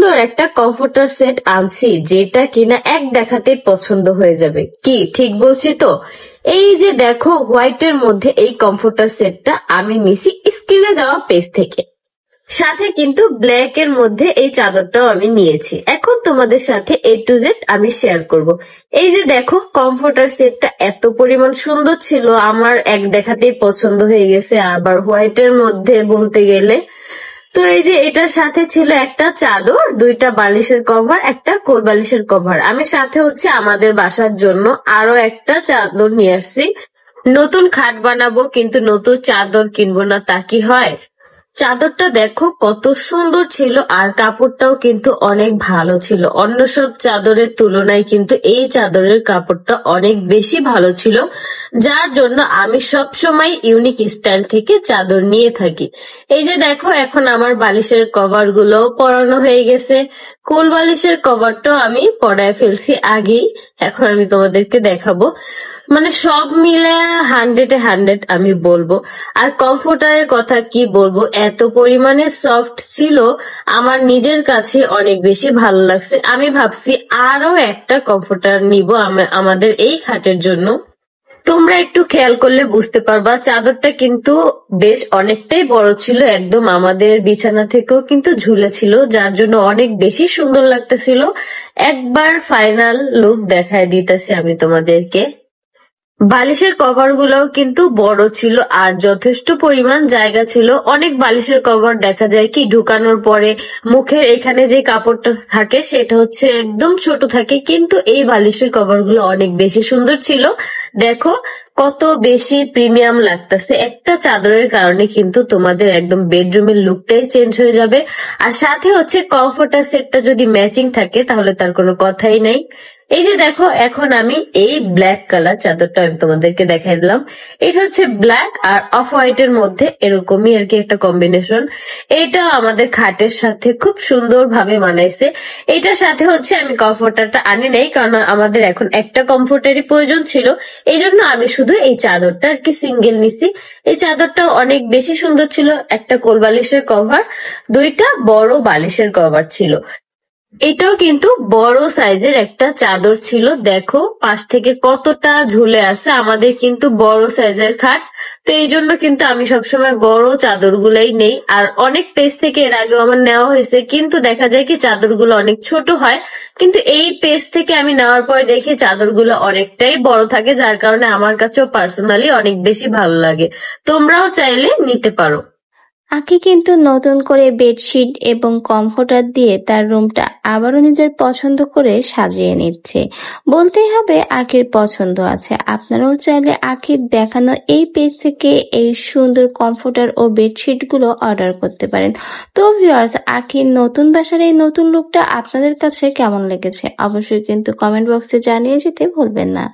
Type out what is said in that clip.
সুন্দর একটা comforter set আনছি যেটা কিনা এক দেখাতেই পছন্দ হয়ে যাবে। কি ঠিক বলছি তো? এই যে দেখো, হোয়াইটের মধ্যে এই কমফোর্টার সেটটা আমি নিছি স্ক্রিনে দেওয়া পেজ থেকে। সাথে কিন্তু ব্ল্যাক এর মধ্যে এই চাদরটাও আমি নিয়েছি। এখন তোমাদের সাথে A to Z আমি শেয়ার করব। এই যে দেখো, কমফোর্টার সেটটা এত পরিমাণ সুন্দর ছিল, আমার এক দেখাতেই পছন্দ হয়ে গেছে। আবার হোয়াইটের মধ্যে বলতে গেলে তো এই যে এটার সাথে ছিল একটা চাদর, দুইটা বালিশের কভার, একটা কোল বালিশের কভার। আমি সাথে হচ্ছে আমাদের বাসার জন্য আরো একটা চাদর নিয়ে আসছি। নতুন খাট বানাবো কিন্তু নতুন চাদর কিনবো না, তা কি হয়? চাদরটা দেখো কত সুন্দর ছিল, আর কাপড়টাও কিন্তু অনেক ভালো ছিল। অন্য সব চাদরের তুলনায় কিন্তু এই চাদরের কাপড়টা অনেক বেশি ভালো ছিল, যার জন্য আমি সব সময় ইউনিক স্টাইল থেকে চাদর নিয়ে থাকি। এই যে দেখো, এখন আমার বালিশের কভার গুলো পরানো হয়ে গেছে। কোল বালিশের কভারটাও আমি পরায় ফেলছি আগেই, এখন আমি তোমাদেরকে দেখাবো। মানে সব মিলে 100-এ 100 আমি বলবো। আর কমফোর্টারের কথা কি বলবো, এত পরিমাণে সফট ছিল, আমার নিজের কাছে অনেক বেশি ভালো লাগছে। আমি ভাবছি আরো একটা কমফোর্টার নিব আমাদের এই খাটের জন্য। তোমরা একটু খেয়াল করলে বুঝতে পারবা চাদরটা কিন্তু বেশ অনেকটাই বড় ছিল, একদম আমাদের বিছানা থেকেও কিন্তু ঝুলেছিল, যার জন্য অনেক বেশি সুন্দর লাগতেছিল। একবার ফাইনাল লুক দেখায় দিতেছি আমি তোমাদেরকে। বালিশের কভার গুলাও কিন্তু বড় ছিল আর যথেষ্ট পরিমাণ জায়গা ছিল। অনেক বালিশের কভার দেখা যায় কি ঢুকানোর পরে মুখের এখানে যে কাপড়টা থাকে সেটা হচ্ছে একদম ছোট থাকে, কিন্তু এই বালিশের কভার গুলো অনেক বেশি সুন্দর ছিল। দেখো কত বেশি প্রিমিয়াম লাগতেছে, একটা চাদরের কারণে কিন্তু তোমাদের একদম বেডরুমের লুকটাই চেঞ্জ হয়ে যাবে। আর সাথে হচ্ছে কমফোর্টার সেটটা যদি ম্যাচিং থাকে তাহলে তার কোনো কথাই নাই। এই যে দেখো, এখন আমি এই ব্ল্যাক কালার চাদরটা আমি তোমাদেরকে দেখাই দিলাম। এটা হচ্ছে ব্ল্যাক আর অফ হোয়াইট এর মধ্যে এরকমই আর কি একটা কম্বিনেশন। এটা আমাদের খাটের সাথে খুব সুন্দর ভাবে মানাইছে। এটার সাথে হচ্ছে আমি কমফোর্টারটা আনি নাই, কারণ আমাদের এখন একটা কমফোর্টারই প্রয়োজন ছিল। এই জন্য আমি শুধু এই চাদরটা আর কি সিঙ্গেল নিছি। এই চাদরটা অনেক বেশি সুন্দর ছিল। একটা কোল বালিশের কভার, দুইটা বড় বালিশের কভার ছিল। এটাও কিন্তু বড় সাইজের একটা চাদর ছিল। দেখো পাশ থেকে কতটা ঝুলে আছে, আমাদের কিন্তু বড় সাইজের খাট, তো এই জন্য কিন্তু আমি সবসময় বড় চাদর গুলাই নেই। আর অনেক পেজ থেকে এর আগেও আমার নেওয়া হয়েছে, কিন্তু দেখা যায় কি চাদরগুলো অনেক ছোট হয়। কিন্তু এই পেজ থেকে আমি নেওয়ার পরে দেখি চাদরগুলো অনেকটাই বড় থাকে, যার কারণে আমার কাছেও পার্সোনালি অনেক বেশি ভালো লাগে। তোমরাও চাইলে নিতে পারো। আঁখি কিন্তু নতুন করে বেডশিট এবং কমফোর্টার দিয়ে তার রুমটা আবারও নিজের পছন্দ করে সাজিয়ে নিচ্ছে। বলতেই হবে আঁখির পছন্দ আছে। আপনারাও চাইলে আঁখির দেখানো এই পেজ থেকে এই সুন্দর কমফোর্টার ও বেডশিট গুলো অর্ডার করতে পারেন। তো ভিউয়ার্স, আঁখির নতুন বাসার এই নতুন লুকটা আপনাদের কাছে কেমন লেগেছে অবশ্যই কিন্তু কমেন্ট বক্সে জানিয়ে যেতে ভুলবেন না।